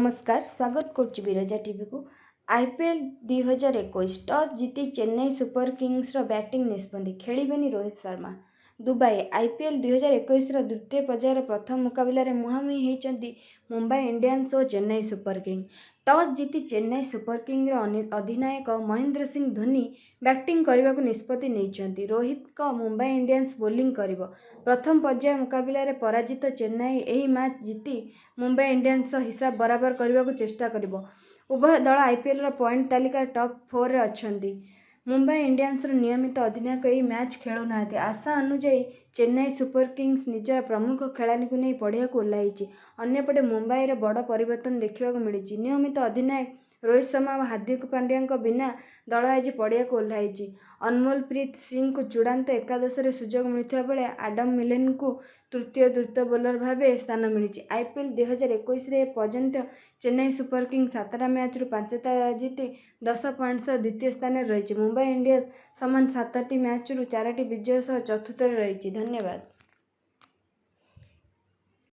नमस्कार स्वागत करुच्ची बिरजा टीवी को आईपीएल 2021 टॉस जीति चेन्नई सुपर किंग्स रो बैटिंग निष्पत्ति खेलिबेनी रोहित शर्मा। दुबई आईपीएल 2021 रो द्वितीय पर्यायर प्रथम मुकाबला रे मुहांमुही होइचंती मुंबई इंडियंस और चेन्नई सुपर किंग। टॉस जीति चेन्नई सुपर किंग रो अधिनायक महेंद्र सिंह धोनी बैटिंग करने को निष्पत्ति नहीं। रोहित को मुंबई इंडियंस बोलिंग करिवो। प्रथम पर्याय मुकाबला रे पराजित चेन्नई एही मैच जीति मुंबई इंडियंस हिसाब बराबर करने को चेष्टा करिवो। उभय दल आईपीएल रो पॉइंट तालिका टॉप 4 रे अछंती। मुंबई इंडियंस रो नियमित अधिनायक एही मैच खेलु नाहंती। आशा अनुसार चेन्नई सुपर किंग्स निजर प्रमुख खेलाड़ी को नहीं पढ़िया को ओह्लैछि। अन्यपटे मुंबई रे बड़ परिवर्तन देखा मिली। नियमित अधिनायक रोहित शर्मा और हार्दिक पांड्या बिना दल आज पड़िया को ओह्लैछि। अनमोलप्रीत सिंह को चूड़ांत एकादश रे सुजोग मिलुवा बेले आडम मिलेन को तृतीय द्रुत बोलर भाव स्थान मिली। आईपीएल 2021 रे पर्यंत चेन्नई सुपर किंग्स 7टा मैच रु 5टा जीति 10 पॉइंट सह द्वितीय स्थान रही। मुंबई इंडियंस समान 7टी मैच रु 4टी विजय सह चतुर्थ रही। धन्यवाद।